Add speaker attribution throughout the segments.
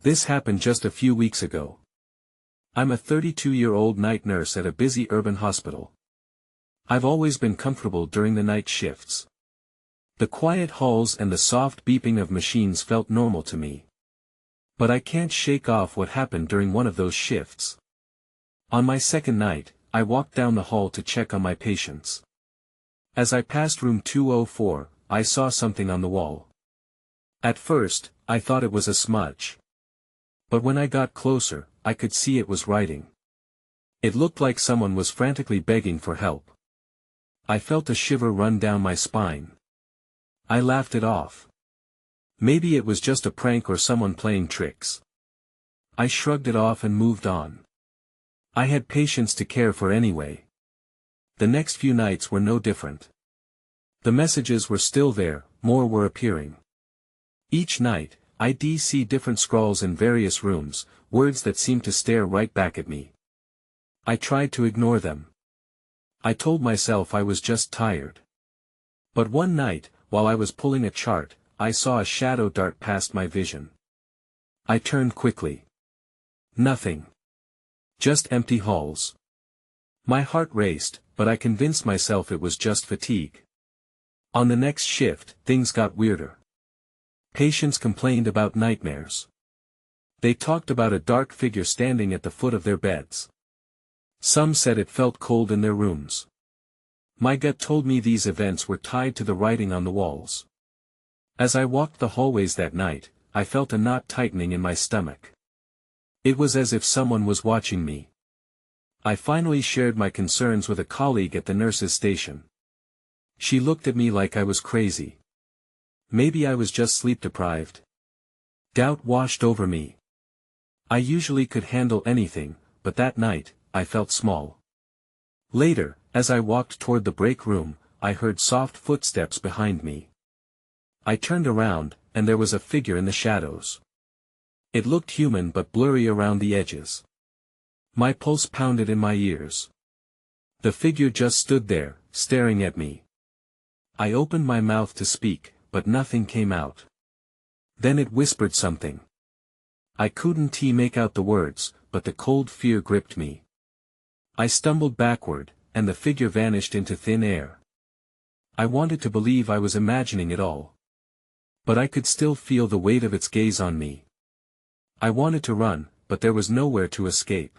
Speaker 1: This happened just a few weeks ago. I'm a 32-year-old night nurse at a busy urban hospital. I've always been comfortable during the night shifts. The quiet halls and the soft beeping of machines felt normal to me. But I can't shake off what happened during one of those shifts. On my second night, I walked down the hall to check on my patients. As I passed room 204, I saw something on the wall. At first, I thought it was a smudge. But when I got closer, I could see it was writing. It looked like someone was frantically begging for help. I felt a shiver run down my spine. I laughed it off. Maybe it was just a prank or someone playing tricks. I shrugged it off and moved on. I had patients to care for anyway. The next few nights were no different. The messages were still there, more were appearing. Each night, I'd see different scrawls in various rooms, words that seemed to stare right back at me. I tried to ignore them. I told myself I was just tired. But one night, while I was pulling a chart, I saw a shadow dart past my vision. I turned quickly. Nothing. Just empty halls. My heart raced, but I convinced myself it was just fatigue. On the next shift, things got weirder. Patients complained about nightmares. They talked about a dark figure standing at the foot of their beds. Some said it felt cold in their rooms. My gut told me these events were tied to the writing on the walls. As I walked the hallways that night, I felt a knot tightening in my stomach. It was as if someone was watching me. I finally shared my concerns with a colleague at the nurses' station. She looked at me like I was crazy. Maybe I was just sleep-deprived. Doubt washed over me. I usually could handle anything, but that night, I felt small. Later, as I walked toward the break room, I heard soft footsteps behind me. I turned around, and there was a figure in the shadows. It looked human but blurry around the edges. My pulse pounded in my ears. The figure just stood there, staring at me. I opened my mouth to speak, but nothing came out. Then it whispered something. I couldn't make out the words, but the cold fear gripped me. I stumbled backward, and the figure vanished into thin air. I wanted to believe I was imagining it all. But I could still feel the weight of its gaze on me. I wanted to run, but there was nowhere to escape.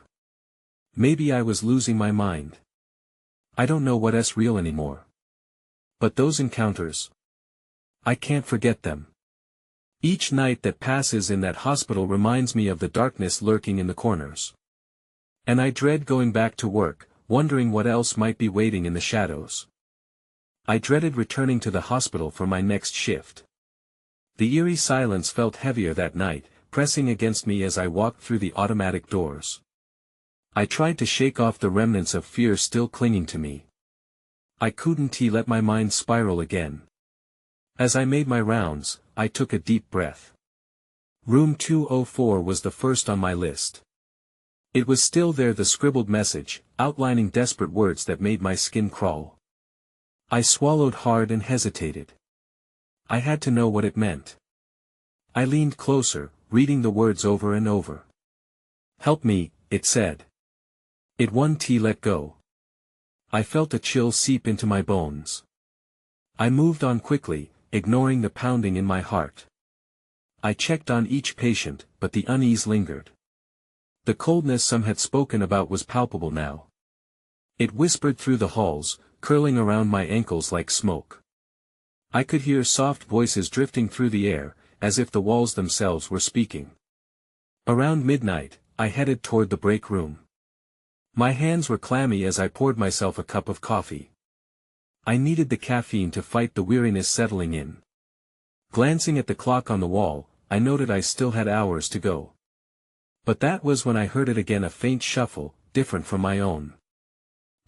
Speaker 1: Maybe I was losing my mind. I don't know what's real anymore. But those encounters, I can't forget them. Each night that passes in that hospital reminds me of the darkness lurking in the corners. And I dread going back to work, wondering what else might be waiting in the shadows. I dreaded returning to the hospital for my next shift. The eerie silence felt heavier that night, pressing against me as I walked through the automatic doors. I tried to shake off the remnants of fear still clinging to me. I couldn't let my mind spiral again. As I made my rounds, I took a deep breath. Room 204 was the first on my list. It was still there, the scribbled message, outlining desperate words that made my skin crawl. I swallowed hard and hesitated. I had to know what it meant. I leaned closer, reading the words over and over. "Help me," it said. It won't let go. I felt a chill seep into my bones. I moved on quickly, ignoring the pounding in my heart. I checked on each patient, but the unease lingered. The coldness some had spoken about was palpable now. It whispered through the halls, curling around my ankles like smoke. I could hear soft voices drifting through the air, as if the walls themselves were speaking. Around midnight, I headed toward the break room. My hands were clammy as I poured myself a cup of coffee. I needed the caffeine to fight the weariness settling in. Glancing at the clock on the wall, I noted I still had hours to go. But that was when I heard it again, a faint shuffle, different from my own.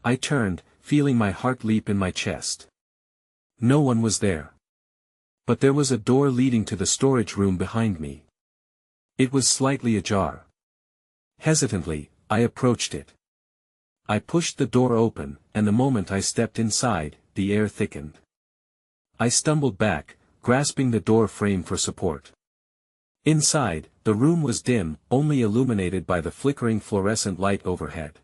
Speaker 1: I turned, feeling my heart leap in my chest. No one was there. But there was a door leading to the storage room behind me. It was slightly ajar. Hesitantly, I approached it. I pushed the door open, and the moment I stepped inside, the air thickened. I stumbled back, grasping the door frame for support. Inside, the room was dim, only illuminated by the flickering fluorescent light overhead.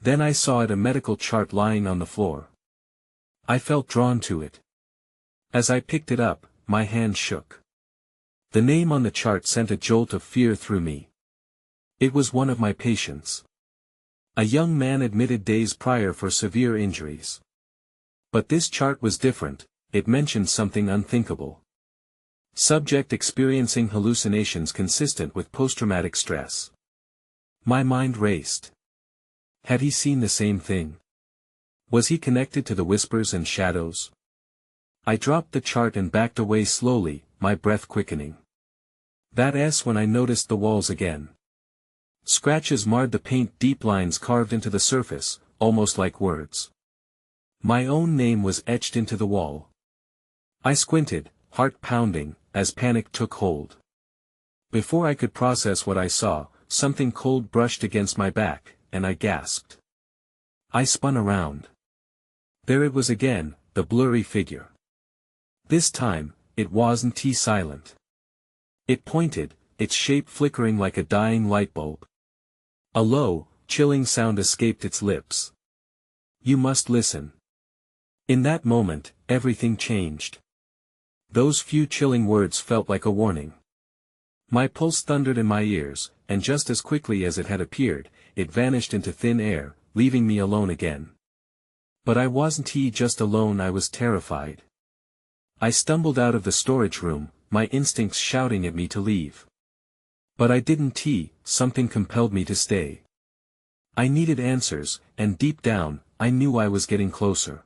Speaker 1: Then I saw a medical chart lying on the floor. I felt drawn to it. As I picked it up, my hand shook. The name on the chart sent a jolt of fear through me. It was one of my patients. A young man admitted days prior for severe injuries. But this chart was different, it mentioned something unthinkable. Subject experiencing hallucinations consistent with post-traumatic stress. My mind raced. Had he seen the same thing? Was he connected to the whispers and shadows? I dropped the chart and backed away slowly, my breath quickening. That S when I noticed the walls again. Scratches marred the paint, deep lines carved into the surface, almost like words. My own name was etched into the wall. I squinted, heart pounding, as panic took hold. Before I could process what I saw, something cold brushed against my back, and I gasped. I spun around. There it was again, the blurry figure. This time, it wasn't silent. It pointed, its shape flickering like a dying light bulb. A low, chilling sound escaped its lips. "You must listen." In that moment, everything changed. Those few chilling words felt like a warning. My pulse thundered in my ears, and just as quickly as it had appeared, it vanished into thin air, leaving me alone again. But I wasn't just alone, I was terrified. I stumbled out of the storage room, my instincts shouting at me to leave. But I didn't. Something compelled me to stay. I needed answers, and deep down, I knew I was getting closer.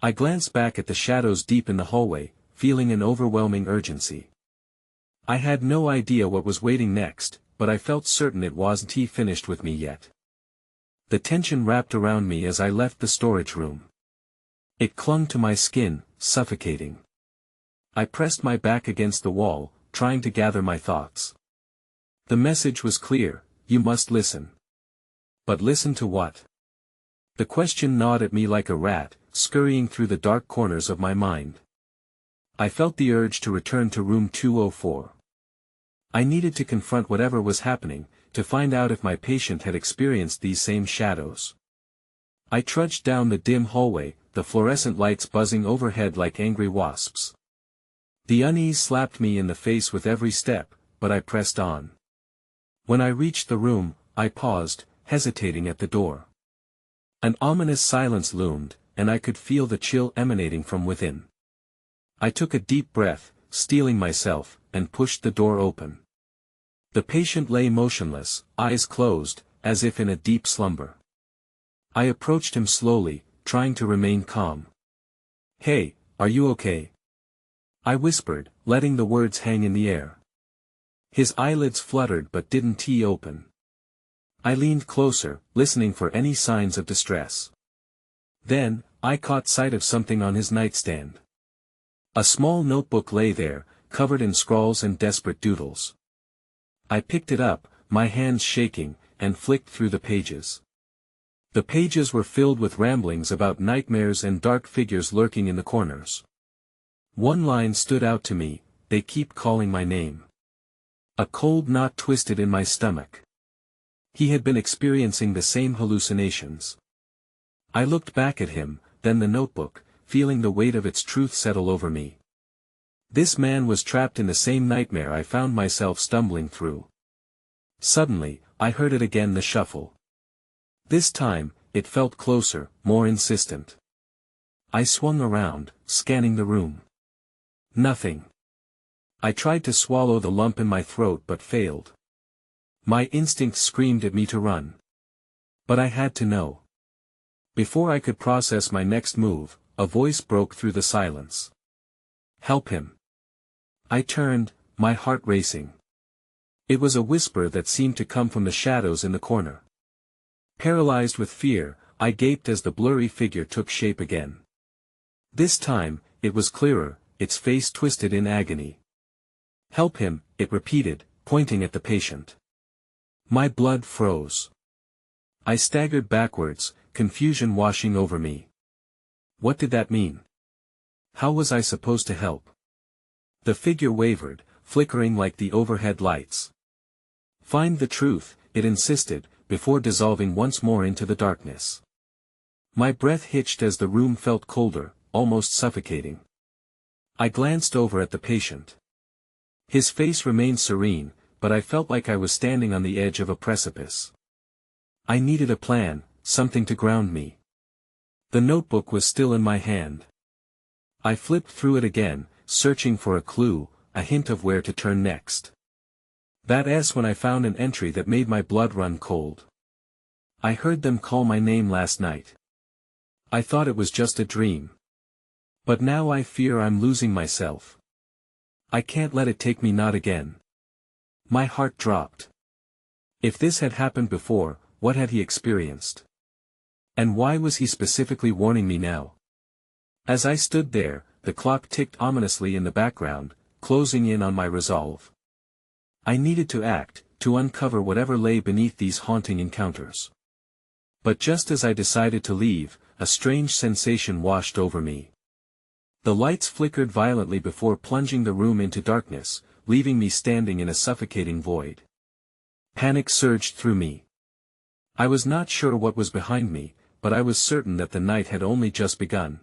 Speaker 1: I glanced back at the shadows deep in the hallway, feeling an overwhelming urgency. I had no idea what was waiting next, but I felt certain it wasn't finished with me yet. The tension wrapped around me as I left the storage room. It clung to my skin, suffocating. I pressed my back against the wall, trying to gather my thoughts. The message was clear: you must listen. But listen to what? The question gnawed at me like a rat, scurrying through the dark corners of my mind. I felt the urge to return to room 204. I needed to confront whatever was happening, to find out if my patient had experienced these same shadows. I trudged down the dim hallway, the fluorescent lights buzzing overhead like angry wasps. The unease slapped me in the face with every step, but I pressed on. When I reached the room, I paused, hesitating at the door. An ominous silence loomed, and I could feel the chill emanating from within. I took a deep breath, steeling myself, and pushed the door open. The patient lay motionless, eyes closed, as if in a deep slumber. I approached him slowly, trying to remain calm. "Hey, are you okay?" I whispered, letting the words hang in the air. His eyelids fluttered but didn't open. I leaned closer, listening for any signs of distress. Then, I caught sight of something on his nightstand. A small notebook lay there, covered in scrawls and desperate doodles. I picked it up, my hands shaking, and flicked through the pages. The pages were filled with ramblings about nightmares and dark figures lurking in the corners. One line stood out to me: "They keep calling my name." A cold knot twisted in my stomach. He had been experiencing the same hallucinations. I looked back at him, then the notebook, feeling the weight of its truth settle over me. This man was trapped in the same nightmare I found myself stumbling through. Suddenly, I heard it again, the shuffle. This time, it felt closer, more insistent. I swung around, scanning the room. Nothing. I tried to swallow the lump in my throat but failed. My instincts screamed at me to run. But I had to know. Before I could process my next move, a voice broke through the silence. "Help him." I turned, my heart racing. It was a whisper that seemed to come from the shadows in the corner. Paralyzed with fear, I gaped as the blurry figure took shape again. This time, it was clearer, its face twisted in agony. "Help him," it repeated, pointing at the patient. My blood froze. I staggered backwards, confusion washing over me. What did that mean? How was I supposed to help? The figure wavered, flickering like the overhead lights. Find the truth, it insisted, before dissolving once more into the darkness. My breath hitched as the room felt colder, almost suffocating. I glanced over at the patient. His face remained serene, but I felt like I was standing on the edge of a precipice. I needed a plan, something to ground me. The notebook was still in my hand. I flipped through it again, searching for a clue, a hint of where to turn next. That's when I found an entry that made my blood run cold. I heard them call my name last night. I thought it was just a dream. But now I fear I'm losing myself. I can't let it take me, not again. My heart dropped. If this had happened before, what had he experienced? And why was he specifically warning me now? As I stood there, the clock ticked ominously in the background, closing in on my resolve. I needed to act, to uncover whatever lay beneath these haunting encounters. But just as I decided to leave, a strange sensation washed over me. The lights flickered violently before plunging the room into darkness, leaving me standing in a suffocating void. Panic surged through me. I was not sure what was behind me, but I was certain that the night had only just begun.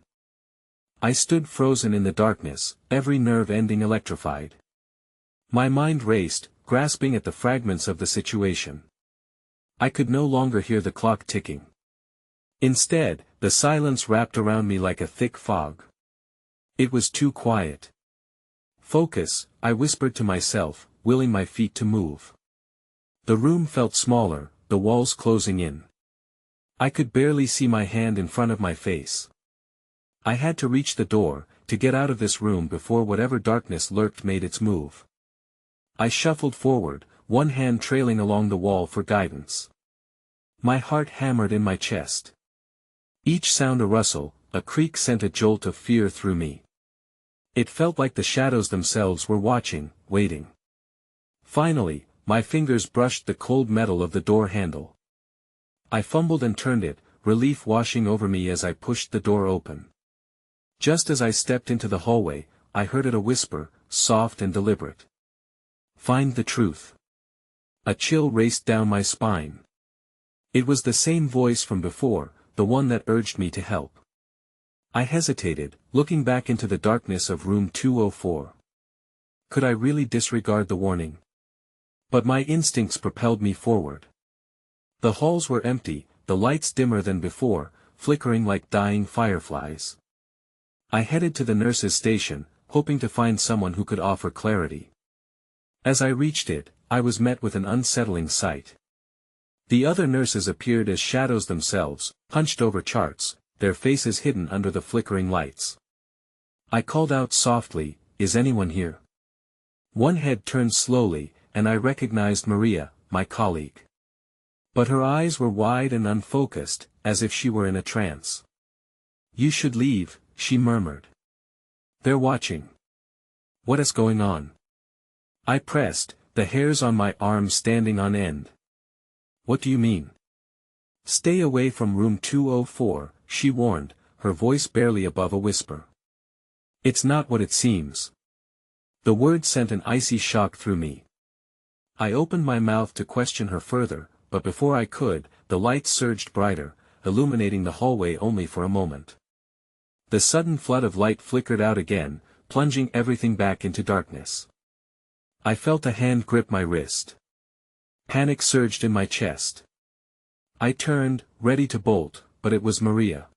Speaker 1: I stood frozen in the darkness, every nerve ending electrified. My mind raced, grasping at the fragments of the situation. I could no longer hear the clock ticking. Instead, the silence wrapped around me like a thick fog. It was too quiet. Focus, I whispered to myself, willing my feet to move. The room felt smaller, the walls closing in. I could barely see my hand in front of my face. I had to reach the door, to get out of this room before whatever darkness lurked made its move. I shuffled forward, one hand trailing along the wall for guidance. My heart hammered in my chest. Each sound a rustle, a creak sent a jolt of fear through me. It felt like the shadows themselves were watching, waiting. Finally, my fingers brushed the cold metal of the door handle. I fumbled and turned it, relief washing over me as I pushed the door open. Just as I stepped into the hallway, I heard it, a whisper, soft and deliberate. Find the truth. A chill raced down my spine. It was the same voice from before, the one that urged me to help. I hesitated, looking back into the darkness of room 204. Could I really disregard the warning? But my instincts propelled me forward. The halls were empty, the lights dimmer than before, flickering like dying fireflies. I headed to the nurse's station, hoping to find someone who could offer clarity. As I reached it, I was met with an unsettling sight. The other nurses appeared as shadows themselves, hunched over charts, their faces hidden under the flickering lights. I called out softly, "Is anyone here?" One head turned slowly, and I recognized Maria, my colleague. But her eyes were wide and unfocused, as if she were in a trance. "You should leave," she murmured. "They're watching." "What is going on?" I pressed, the hairs on my arms standing on end. "What do you mean?" "Stay away from room 204, she warned, her voice barely above a whisper. "It's not what it seems." The word sent an icy shock through me. I opened my mouth to question her further, but before I could, the lights surged brighter, illuminating the hallway only for a moment. The sudden flood of light flickered out again, plunging everything back into darkness. I felt a hand grip my wrist. Panic surged in my chest. I turned, ready to bolt, but it was Maria.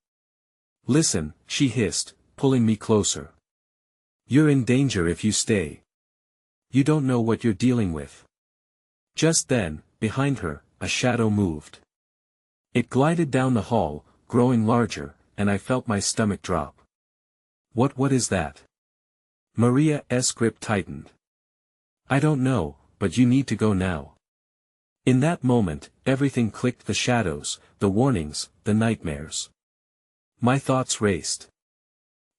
Speaker 1: "Listen," she hissed, pulling me closer. "You're in danger if you stay. You don't know what you're dealing with." Just then, behind her, a shadow moved. It glided down the hall, growing larger, and I felt my stomach drop. What is that?" Maria's grip tightened. "I don't know, but you need to go now." In that moment, everything clicked: the shadows, the warnings, the nightmares. My thoughts raced.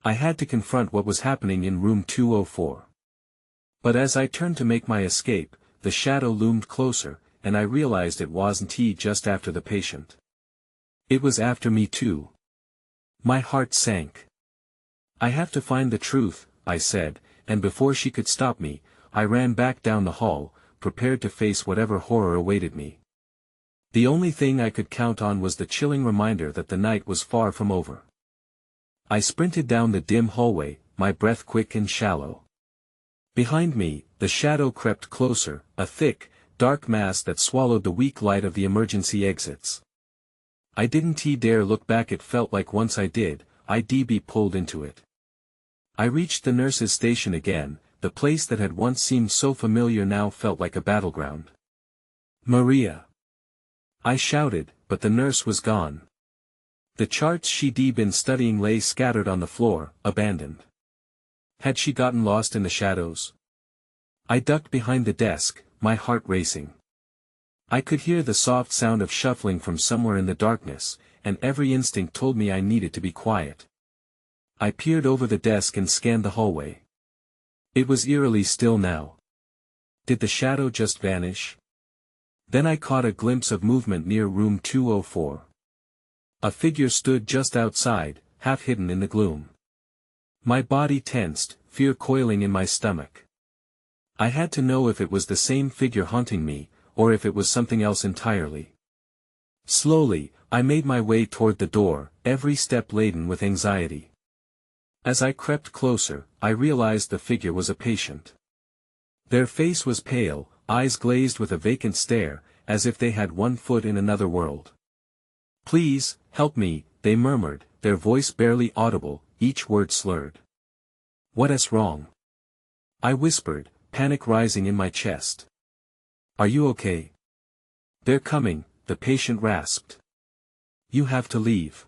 Speaker 1: I had to confront what was happening in room 204. But as I turned to make my escape, the shadow loomed closer, and I realized it wasn't he just after the patient. It was after me too. My heart sank. "I have to find the truth," I said, and before she could stop me, I ran back down the hall, prepared to face whatever horror awaited me. The only thing I could count on was the chilling reminder that the night was far from over. I sprinted down the dim hallway, my breath quick and shallow. Behind me, the shadow crept closer, a thick, dark mass that swallowed the weak light of the emergency exits. I didn't dare look back. It felt like once I did, I'd be pulled into it. I reached the nurse's station again. The place that had once seemed so familiar now felt like a battleground. "Maria!" I shouted, but the nurse was gone. The charts she'd been studying lay scattered on the floor, abandoned. Had she gotten lost in the shadows? I ducked behind the desk, my heart racing. I could hear the soft sound of shuffling from somewhere in the darkness, and every instinct told me I needed to be quiet. I peered over the desk and scanned the hallway. It was eerily still now. Did the shadow just vanish? Then I caught a glimpse of movement near room 204. A figure stood just outside, half hidden in the gloom. My body tensed, fear coiling in my stomach. I had to know if it was the same figure haunting me, or if it was something else entirely. Slowly, I made my way toward the door, every step laden with anxiety. As I crept closer, I realized the figure was a patient. Their face was pale, eyes glazed with a vacant stare, as if they had one foot in another world. "Please, help me," they murmured, their voice barely audible, each word slurred. "What's wrong?" I whispered, panic rising in my chest. "Are you okay?" "They're coming," the patient rasped. "You have to leave."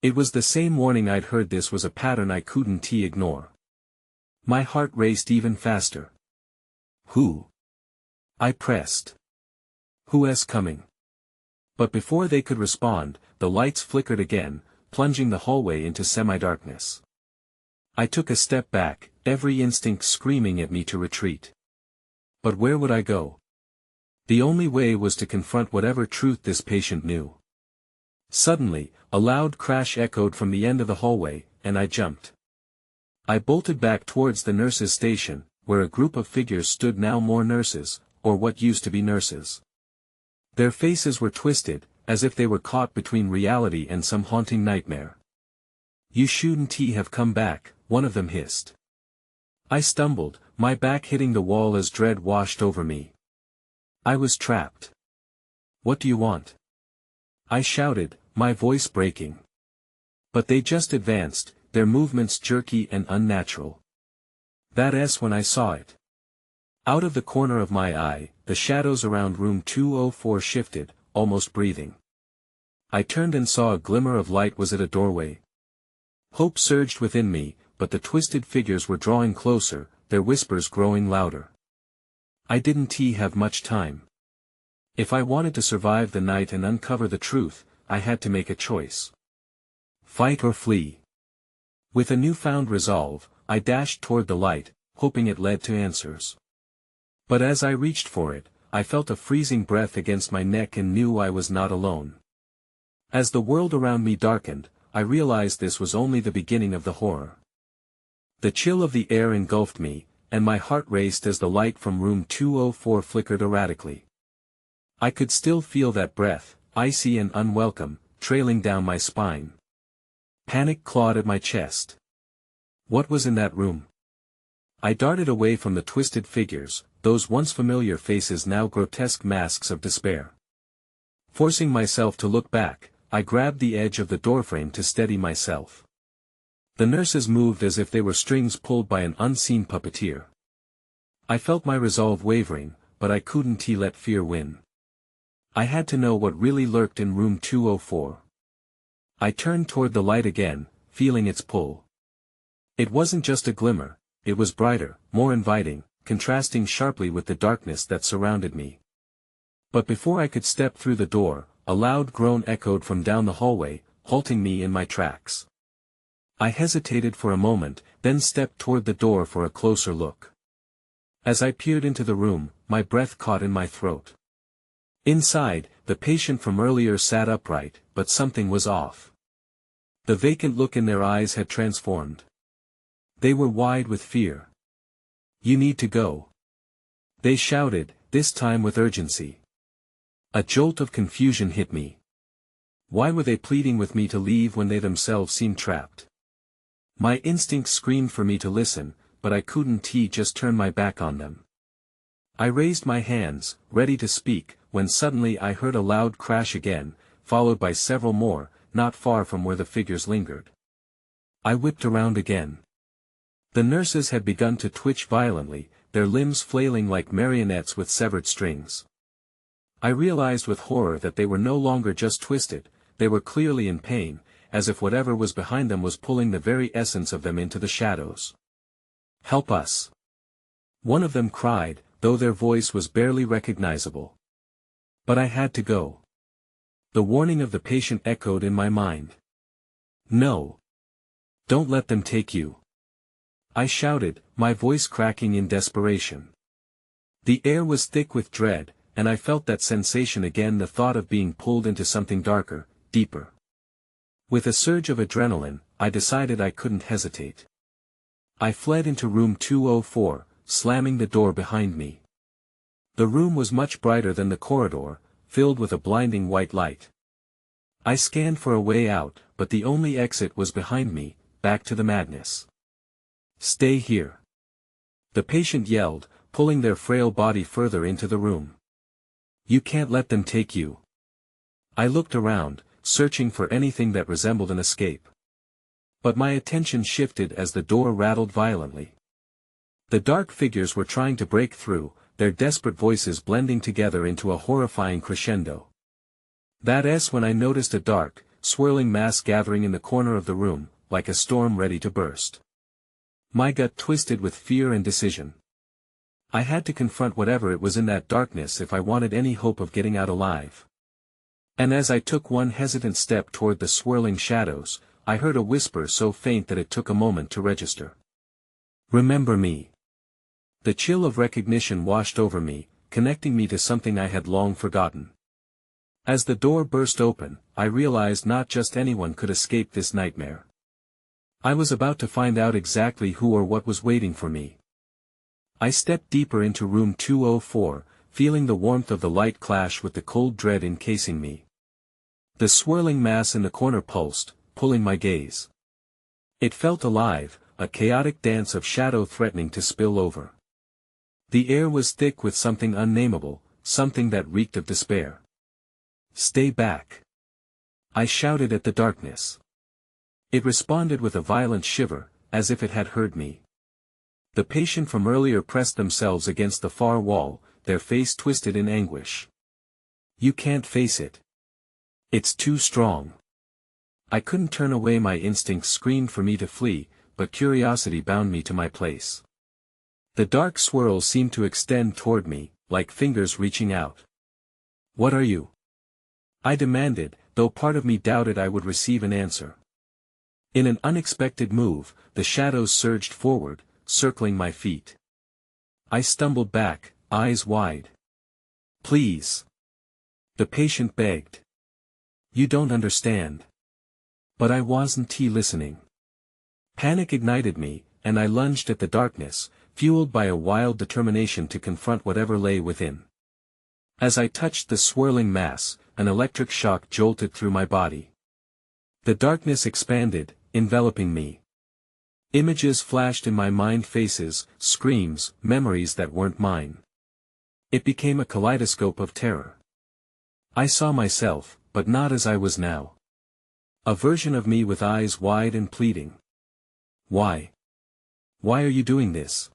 Speaker 1: It was the same warning I'd heard. This was a pattern I couldn't ignore. My heart raced even faster. "Who?" I pressed. "Who's coming?" But before they could respond, the lights flickered again, plunging the hallway into semi-darkness. I took a step back, every instinct screaming at me to retreat. But where would I go? The only way was to confront whatever truth this patient knew. Suddenly, a loud crash echoed from the end of the hallway, and I jumped. I bolted back towards the nurse's station, where a group of figures stood, now more nurses, or what used to be nurses. Their faces were twisted, as if they were caught between reality and some haunting nightmare. "You shouldn't have come back," one of them hissed. I stumbled, my back hitting the wall as dread washed over me. I was trapped. "What do you want?" I shouted, my voice breaking. But they just advanced, their movements jerky and unnatural. That's when I saw it. Out of the corner of my eye, the shadows around room 204 shifted, almost breathing. I turned and saw a glimmer of light. Was it a doorway? Hope surged within me, but the twisted figures were drawing closer, their whispers growing louder. I didn't have much time. If I wanted to survive the night and uncover the truth, I had to make a choice. Fight or flee. With a newfound resolve, I dashed toward the light, hoping it led to answers. But as I reached for it, I felt a freezing breath against my neck and knew I was not alone. As the world around me darkened, I realized this was only the beginning of the horror. The chill of the air engulfed me, and my heart raced as the light from room 204 flickered erratically. I could still feel that breath, icy and unwelcome, trailing down my spine. Panic clawed at my chest. What was in that room? I darted away from the twisted figures, those once familiar faces now grotesque masks of despair. Forcing myself to look back, I grabbed the edge of the doorframe to steady myself. The nurses moved as if they were strings pulled by an unseen puppeteer. I felt my resolve wavering, but I couldn't let fear win. I had to know what really lurked in room 204. I turned toward the light again, feeling its pull. It wasn't just a glimmer, it was brighter, more inviting, contrasting sharply with the darkness that surrounded me. But before I could step through the door, a loud groan echoed from down the hallway, halting me in my tracks. I hesitated for a moment, then stepped toward the door for a closer look. As I peered into the room, my breath caught in my throat. Inside, the patient from earlier sat upright, but something was off. The vacant look in their eyes had transformed. They were wide with fear. "You need to go." They shouted, this time with urgency. A jolt of confusion hit me. Why were they pleading with me to leave when they themselves seemed trapped? My instinct screamed for me to listen, but I couldn't just turn my back on them. I raised my hands, ready to speak, when suddenly I heard a loud crash again, followed by several more, not far from where the figures lingered. I whipped around again. The nurses had begun to twitch violently, their limbs flailing like marionettes with severed strings. I realized with horror that they were no longer just twisted, they were clearly in pain, as if whatever was behind them was pulling the very essence of them into the shadows. Help us! One of them cried, though their voice was barely recognizable. But I had to go. The warning of the patient echoed in my mind. No. Don't let them take you. I shouted, my voice cracking in desperation. The air was thick with dread, and I felt that sensation again, the thought of being pulled into something darker, deeper. With a surge of adrenaline, I decided I couldn't hesitate. I fled into room 204, slamming the door behind me. The room was much brighter than the corridor, filled with a blinding white light. I scanned for a way out, but the only exit was behind me, back to the madness. Stay here. The patient yelled, pulling their frail body further into the room. You can't let them take you. I looked around, searching for anything that resembled an escape. But my attention shifted as the door rattled violently. The dark figures were trying to break through, their desperate voices blending together into a horrifying crescendo. That's when I noticed a dark, swirling mass gathering in the corner of the room, like a storm ready to burst. My gut twisted with fear and decision. I had to confront whatever it was in that darkness if I wanted any hope of getting out alive. And as I took one hesitant step toward the swirling shadows, I heard a whisper so faint that it took a moment to register. Remember me. The chill of recognition washed over me, connecting me to something I had long forgotten. As the door burst open, I realized not just anyone could escape this nightmare. I was about to find out exactly who or what was waiting for me. I stepped deeper into room 204, feeling the warmth of the light clash with the cold dread encasing me. The swirling mass in the corner pulsed, pulling my gaze. It felt alive, a chaotic dance of shadow threatening to spill over. The air was thick with something unnameable, something that reeked of despair. Stay back. I shouted at the darkness. It responded with a violent shiver, as if it had heard me. The patient from earlier pressed themselves against the far wall, their face twisted in anguish. You can't face it. It's too strong. I couldn't turn away. My instincts screamed for me to flee, but curiosity bound me to my place. The dark swirl seemed to extend toward me, like fingers reaching out. What are you? I demanded, though part of me doubted I would receive an answer. In an unexpected move, the shadows surged forward, circling my feet. I stumbled back, eyes wide. Please. The patient begged. You don't understand. But I wasn't listening. Panic ignited me, and I lunged at the darkness, fueled by a wild determination to confront whatever lay within. As I touched the swirling mass, an electric shock jolted through my body. The darkness expanded, enveloping me. Images flashed in my mind, faces, screams, memories that weren't mine. It became a kaleidoscope of terror. I saw myself, but not as I was now. A version of me with eyes wide and pleading. Why? Why are you doing this?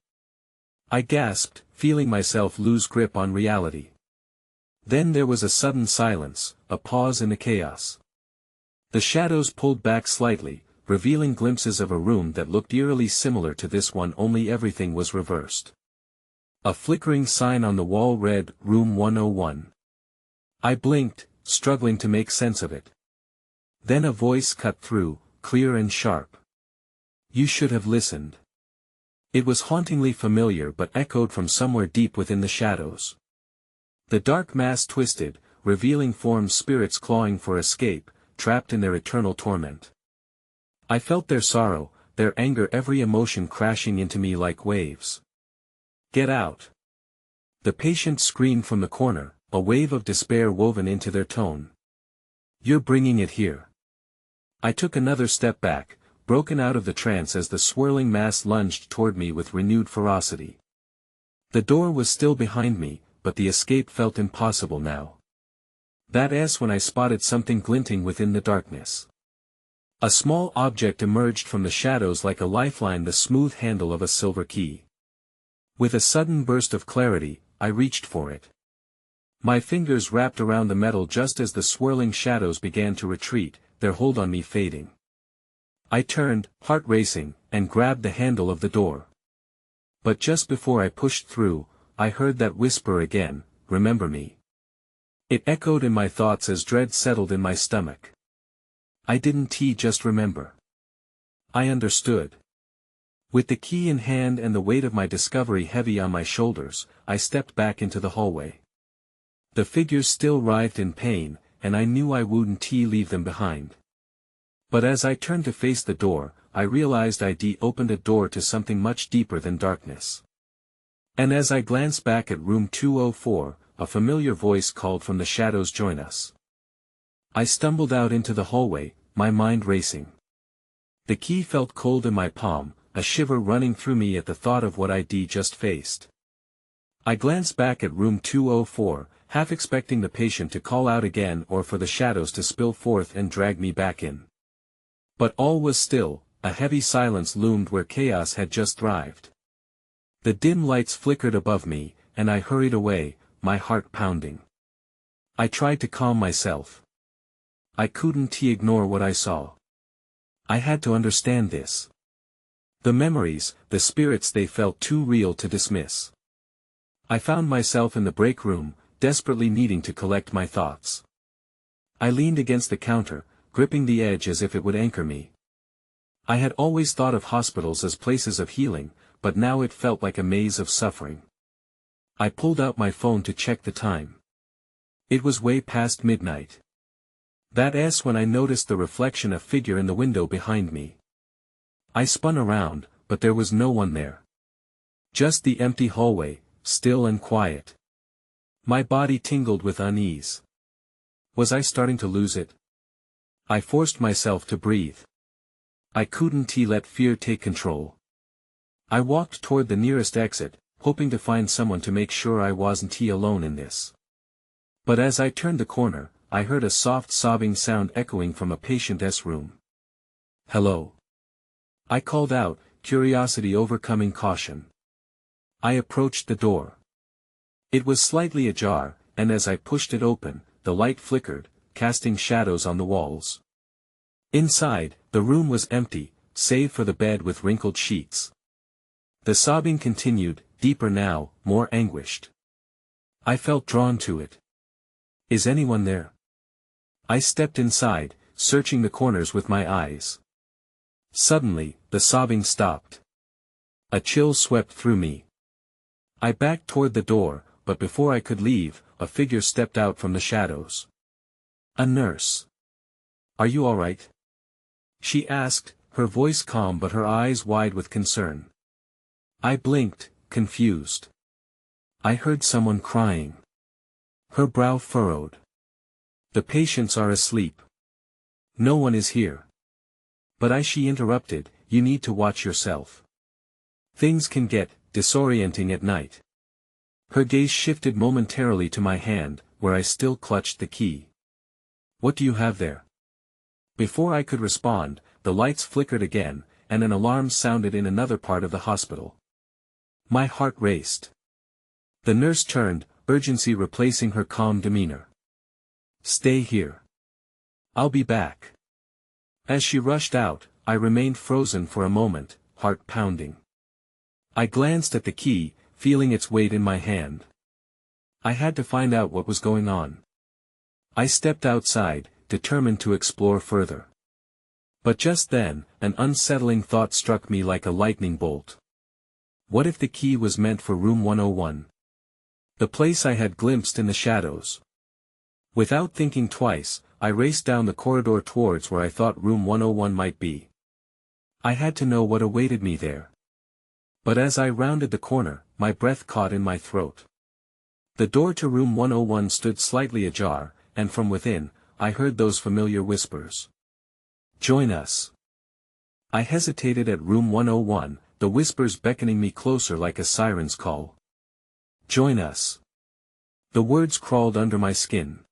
Speaker 1: I gasped, feeling myself lose grip on reality. Then there was a sudden silence, a pause in the chaos. The shadows pulled back slightly, revealing glimpses of a room that looked eerily similar to this one, only everything was reversed. A flickering sign on the wall read, Room 101. I blinked, struggling to make sense of it. Then a voice cut through, clear and sharp. You should have listened. It was hauntingly familiar but echoed from somewhere deep within the shadows. The dark mass twisted, revealing forms, spirits clawing for escape, trapped in their eternal torment. I felt their sorrow, their anger, every emotion crashing into me like waves. Get out. The patient screamed from the corner, a wave of despair woven into their tone. "You're bringing it here." I took another step back, broken out of the trance as the swirling mass lunged toward me with renewed ferocity. The door was still behind me, but the escape felt impossible now. That's when I spotted something glinting within the darkness. A small object emerged from the shadows like a lifeline, the smooth handle of a silver key. With a sudden burst of clarity, I reached for it. My fingers wrapped around the metal just as the swirling shadows began to retreat, their hold on me fading. I turned, heart racing, and grabbed the handle of the door. But just before I pushed through, I heard that whisper again, "Remember me." It echoed in my thoughts as dread settled in my stomach. I didn't just remember. I understood. With the key in hand and the weight of my discovery heavy on my shoulders, I stepped back into the hallway. The figures still writhed in pain, and I knew I wouldn't leave them behind. But as I turned to face the door, I realized I'd opened a door to something much deeper than darkness. And as I glanced back at room 204, a familiar voice called from the shadows, "Join us." I stumbled out into the hallway, my mind racing. The key felt cold in my palm, a shiver running through me at the thought of what I'd just faced. I glanced back at room 204, half expecting the patient to call out again or for the shadows to spill forth and drag me back in. But all was still, a heavy silence loomed where chaos had just thrived. The dim lights flickered above me, and I hurried away, my heart pounding. I tried to calm myself. I couldn't ignore what I saw. I had to understand this. The memories, the spirits, they felt too real to dismiss. I found myself in the break room, desperately needing to collect my thoughts. I leaned against the counter, gripping the edge as if it would anchor me. I had always thought of hospitals as places of healing, but now it felt like a maze of suffering. I pulled out my phone to check the time. It was way past midnight. That's when I noticed the reflection of a figure in the window behind me. I spun around, but there was no one there. Just the empty hallway, still and quiet. My body tingled with unease. Was I starting to lose it? I forced myself to breathe. I couldn't let fear take control. I walked toward the nearest exit, hoping to find someone to make sure I wasn't alone in this. But as I turned the corner, I heard a soft sobbing sound echoing from a patient's room. "Hello?" I called out, curiosity overcoming caution. I approached the door. It was slightly ajar, and as I pushed it open, the light flickered, casting shadows on the walls. Inside, the room was empty, save for the bed with wrinkled sheets. The sobbing continued, deeper now, more anguished. I felt drawn to it. "Is anyone there?" I stepped inside, searching the corners with my eyes. Suddenly, the sobbing stopped. A chill swept through me. I backed toward the door, but before I could leave, a figure stepped out from the shadows. A nurse. "Are you all right?" she asked, her voice calm but her eyes wide with concern. I blinked, confused. I heard someone crying. Her brow furrowed. "The patients are asleep. No one is here." "But she interrupted, "You need to watch yourself. Things can get disorienting at night." Her gaze shifted momentarily to my hand, where I still clutched the key. "What do you have there?" Before I could respond, the lights flickered again, and an alarm sounded in another part of the hospital. My heart raced. The nurse turned, urgency replacing her calm demeanor. "Stay here. I'll be back." As she rushed out, I remained frozen for a moment, heart pounding. I glanced at the key, feeling its weight in my hand. I had to find out what was going on. I stepped outside, determined to explore further. But just then, an unsettling thought struck me like a lightning bolt. What if the key was meant for room 101? The place I had glimpsed in the shadows. Without thinking twice, I raced down the corridor towards where I thought room 101 might be. I had to know what awaited me there. But as I rounded the corner, my breath caught in my throat. The door to room 101 stood slightly ajar, and from within, I heard those familiar whispers. "Join us." I hesitated at room 101, the whispers beckoning me closer like a siren's call. "Join us." The words crawled under my skin.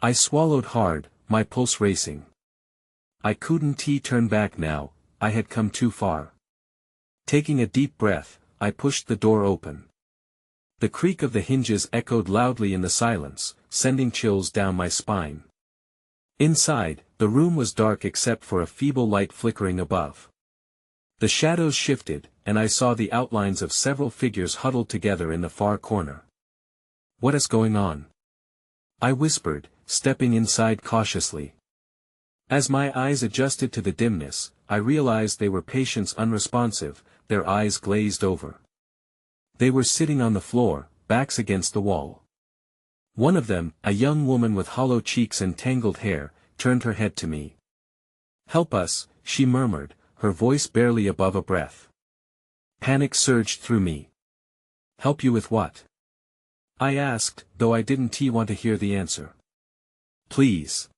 Speaker 1: I swallowed hard, my pulse racing. I couldn't turn back now, I had come too far. Taking a deep breath, I pushed the door open. The creak of the hinges echoed loudly in the silence, sending chills down my spine. Inside, the room was dark except for a feeble light flickering above. The shadows shifted, and I saw the outlines of several figures huddled together in the far corner. "What is going on?" I whispered, stepping inside cautiously. As my eyes adjusted to the dimness, I realized they were patients unresponsive, their eyes glazed over. They were sitting on the floor, backs against the wall. One of them, a young woman with hollow cheeks and tangled hair, turned her head to me. "Help us," she murmured, her voice barely above a breath. Panic surged through me. "Help you with what?" I asked, though I didn't want to hear the answer. "Please.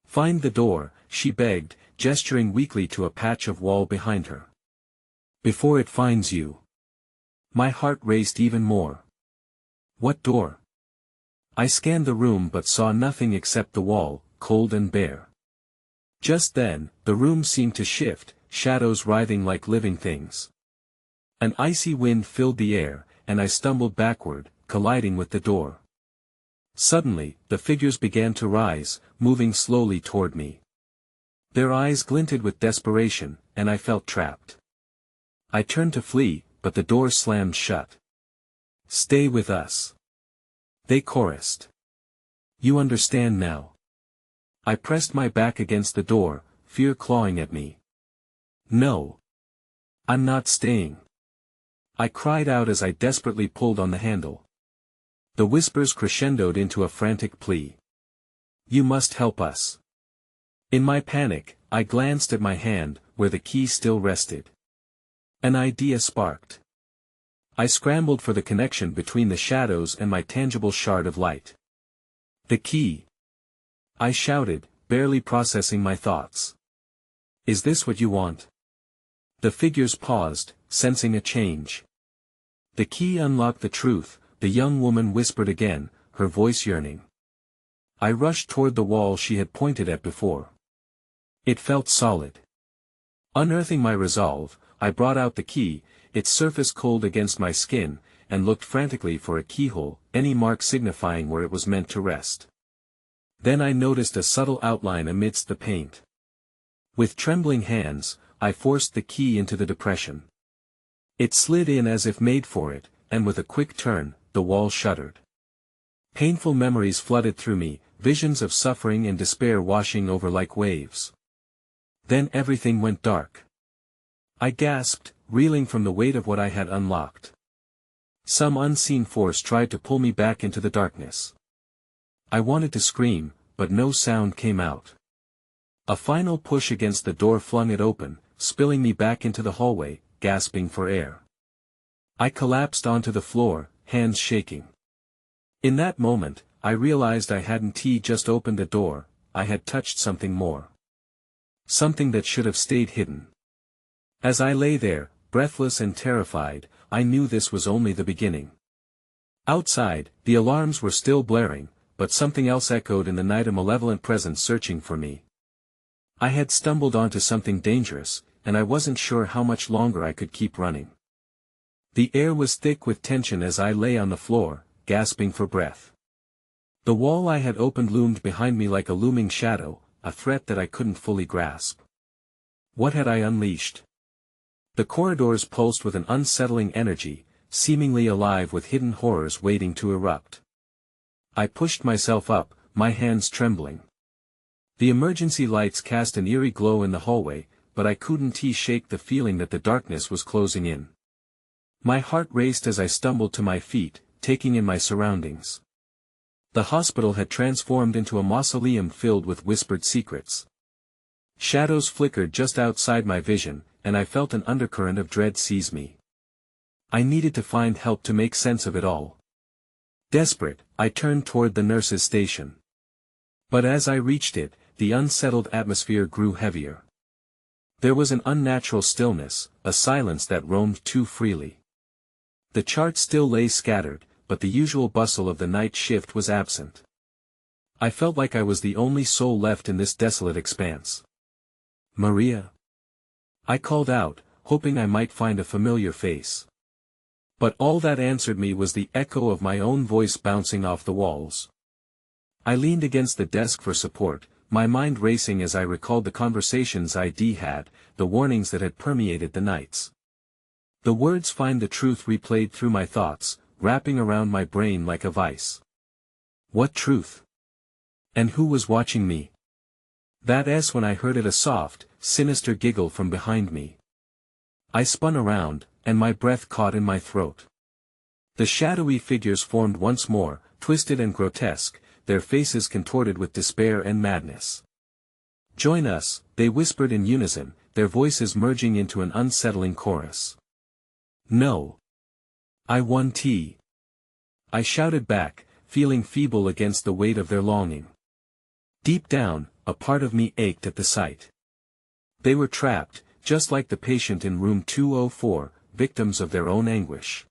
Speaker 1: Find the door," she begged, gesturing weakly to a patch of wall behind her. "Before it finds you." My heart raced even more. "What door?" I scanned the room but saw nothing except the wall, cold and bare. Just then, the room seemed to shift, shadows writhing like living things. An icy wind filled the air, and I stumbled backward, colliding with the door. Suddenly, the figures began to rise, moving slowly toward me. Their eyes glinted with desperation, and I felt trapped. I turned to flee, but the door slammed shut. "Stay with us," they chorused. "You understand now." I pressed my back against the door, fear clawing at me. "No. I'm not staying," I cried out as I desperately pulled on the handle. The whispers crescendoed into a frantic plea. "You must help us." In my panic, I glanced at my hand, where the key still rested. An idea sparked. I scrambled for the connection between the shadows and my tangible shard of light. "The key!" I shouted, barely processing my thoughts. "Is this what you want?" The figures paused, sensing a change. "The key unlocked the truth," the young woman whispered again, her voice yearning. I rushed toward the wall she had pointed at before. It felt solid. Unearthing my resolve, I brought out the key, its surface cold against my skin, and looked frantically for a keyhole, any mark signifying where it was meant to rest. Then I noticed a subtle outline amidst the paint. With trembling hands, I forced the key into the depression. It slid in as if made for it, and with a quick turn, the wall shuddered. Painful memories flooded through me, visions of suffering and despair washing over like waves. Then everything went dark. I gasped, reeling from the weight of what I had unlocked. Some unseen force tried to pull me back into the darkness. I wanted to scream, but no sound came out. A final push against the door flung it open, spilling me back into the hallway, gasping for air. I collapsed onto the floor, hands shaking. In that moment, I realized I hadn't just opened the door, I had touched something more. Something that should have stayed hidden. As I lay there, breathless and terrified, I knew this was only the beginning. Outside, the alarms were still blaring, but something else echoed in the night, a malevolent presence searching for me. I had stumbled onto something dangerous, and I wasn't sure how much longer I could keep running. The air was thick with tension as I lay on the floor, gasping for breath. The wall I had opened loomed behind me like a looming shadow, a threat that I couldn't fully grasp. What had I unleashed? The corridors pulsed with an unsettling energy, seemingly alive with hidden horrors waiting to erupt. I pushed myself up, my hands trembling. The emergency lights cast an eerie glow in the hallway, but I couldn't shake the feeling that the darkness was closing in. My heart raced as I stumbled to my feet, taking in my surroundings. The hospital had transformed into a mausoleum filled with whispered secrets. Shadows flickered just outside my vision, and I felt an undercurrent of dread seize me. I needed to find help to make sense of it all. Desperate, I turned toward the nurse's station. But as I reached it, the unsettled atmosphere grew heavier. There was an unnatural stillness, a silence that roamed too freely. The charts still lay scattered, but the usual bustle of the night shift was absent. I felt like I was the only soul left in this desolate expanse. "Maria?" I called out, hoping I might find a familiar face. But all that answered me was the echo of my own voice bouncing off the walls. I leaned against the desk for support, my mind racing as I recalled the conversations I'd had, the warnings that had permeated the nights. The words "find the truth" replayed through my thoughts, wrapping around my brain like a vice. What truth? And who was watching me? That's when I heard a soft, sinister giggle from behind me. I spun around, and my breath caught in my throat. The shadowy figures formed once more, twisted and grotesque, their faces contorted with despair and madness. "Join us," they whispered in unison, their voices merging into an unsettling chorus. "No. I want tea," I shouted back, feeling feeble against the weight of their longing. Deep down, a part of me ached at the sight. They were trapped, just like the patient in room 204, victims of their own anguish.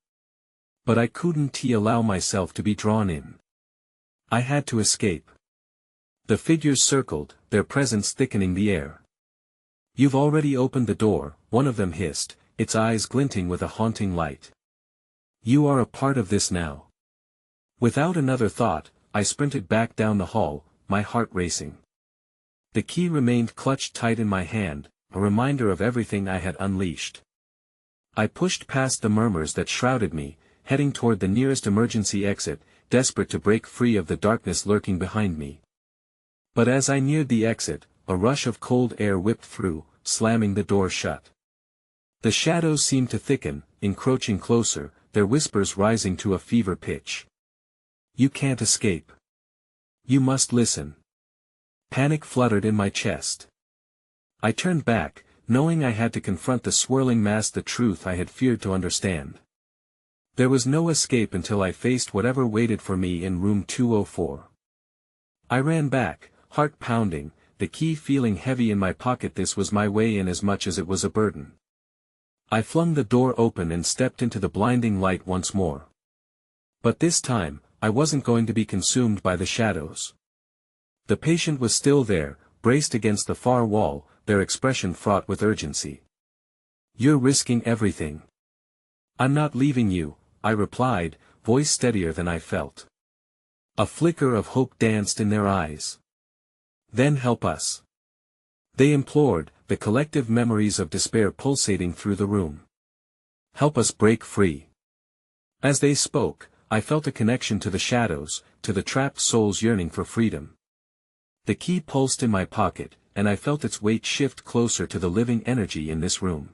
Speaker 1: But I couldn't allow myself to be drawn in. I had to escape. The figures circled, their presence thickening the air. "You've already opened the door," one of them hissed, its eyes glinting with a haunting light. "You are a part of this now." Without another thought, I sprinted back down the hall, my heart racing. The key remained clutched tight in my hand, a reminder of everything I had unleashed. I pushed past the murmurs that shrouded me, heading toward the nearest emergency exit, desperate to break free of the darkness lurking behind me. But as I neared the exit, a rush of cold air whipped through, slamming the door shut. The shadows seemed to thicken, encroaching closer, their whispers rising to a fever pitch. "You can't escape. You must listen." Panic fluttered in my chest. I turned back, knowing I had to confront the swirling mass, the truth I had feared to understand. There was no escape until I faced whatever waited for me in room 204. I ran back, heart pounding, the key feeling heavy in my pocket. This was my way in as much as it was a burden. I flung the door open and stepped into the blinding light once more. But this time, I wasn't going to be consumed by the shadows. The patient was still there, braced against the far wall, their expression fraught with urgency. "You're risking everything." "I'm not leaving you," I replied, voice steadier than I felt. A flicker of hope danced in their eyes. "Then help us," they implored, the collective memories of despair pulsating through the room. "Help us break free." As they spoke, I felt a connection to the shadows, to the trapped souls yearning for freedom. The key pulsed in my pocket, and I felt its weight shift closer to the living energy in this room.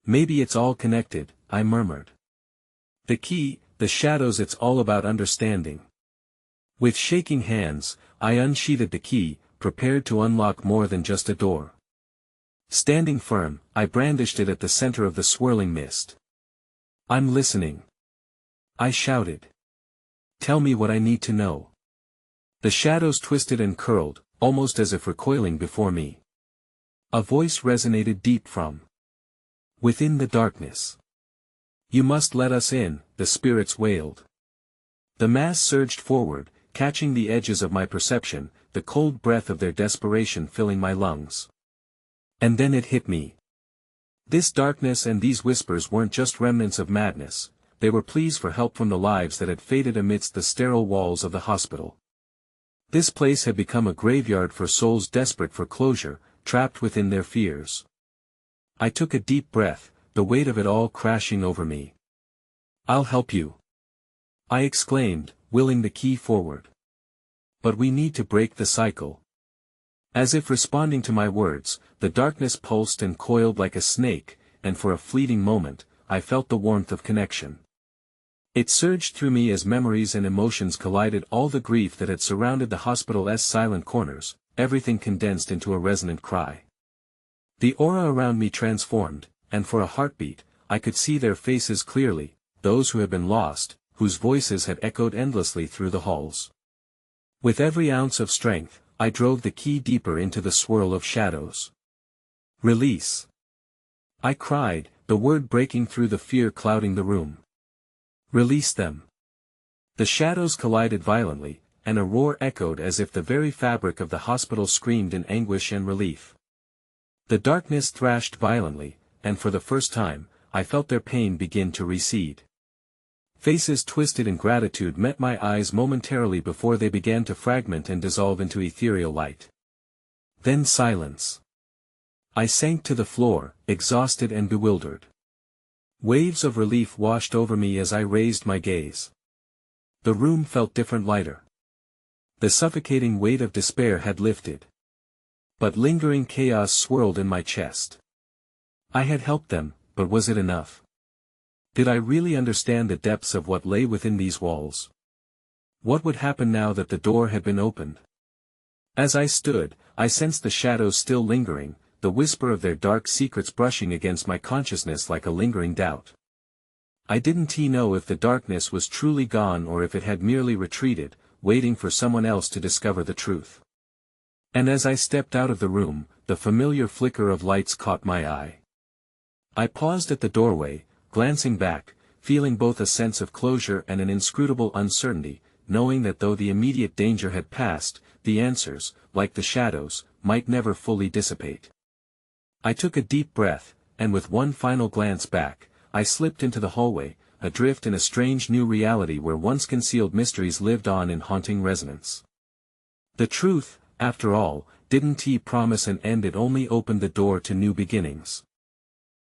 Speaker 1: "Maybe it's all connected," I murmured. "The key, the shadows, it's all about understanding." With shaking hands, I unsheathed the key, prepared to unlock more than just a door. Standing firm, I brandished it at the center of the swirling mist. "I'm listening," I shouted. "Tell me what I need to know." The shadows twisted and curled, almost as if recoiling before me. A voice resonated deep from within the darkness. "You must let us in," the spirits wailed. The mass surged forward, catching the edges of my perception, the cold breath of their desperation filling my lungs. And then it hit me. This darkness and these whispers weren't just remnants of madness, they were pleas for help from the lives that had faded amidst the sterile walls of the hospital. This place had become a graveyard for souls desperate for closure, trapped within their fears. I took a deep breath, the weight of it all crashing over me. "I'll help you," I exclaimed, willing the key forward. "But we need to break the cycle." As if responding to my words, the darkness pulsed and coiled like a snake, and for a fleeting moment, I felt the warmth of connection. It surged through me as memories and emotions collided, all the grief that had surrounded the hospital's silent corners, everything condensed into a resonant cry. The aura around me transformed, and for a heartbeat, I could see their faces clearly, those who had been lost, whose voices had echoed endlessly through the halls. With every ounce of strength, I drove the key deeper into the swirl of shadows. "Release!" I cried, the word breaking through the fear clouding the room. "Release them!" The shadows collided violently, and a roar echoed as if the very fabric of the hospital screamed in anguish and relief. The darkness thrashed violently, and for the first time, I felt their pain begin to recede. Faces twisted in gratitude met my eyes momentarily before they began to fragment and dissolve into ethereal light. Then silence. I sank to the floor, exhausted and bewildered. Waves of relief washed over me as I raised my gaze. The room felt different, lighter. The suffocating weight of despair had lifted. But lingering chaos swirled in my chest. I had helped them, but was it enough? Did I really understand the depths of what lay within these walls? What would happen now that the door had been opened? As I stood, I sensed the shadows still lingering, the whisper of their dark secrets brushing against my consciousness like a lingering doubt. I didn't know if the darkness was truly gone or if it had merely retreated, waiting for someone else to discover the truth. And as I stepped out of the room, the familiar flicker of lights caught my eye. I paused at the doorway, glancing back, feeling both a sense of closure and an inscrutable uncertainty, knowing that though the immediate danger had passed, the answers, like the shadows, might never fully dissipate. I took a deep breath, and with one final glance back, I slipped into the hallway, adrift in a strange new reality where once concealed mysteries lived on in haunting resonance. The truth, after all, didn't promise an end, it only opened the door to new beginnings.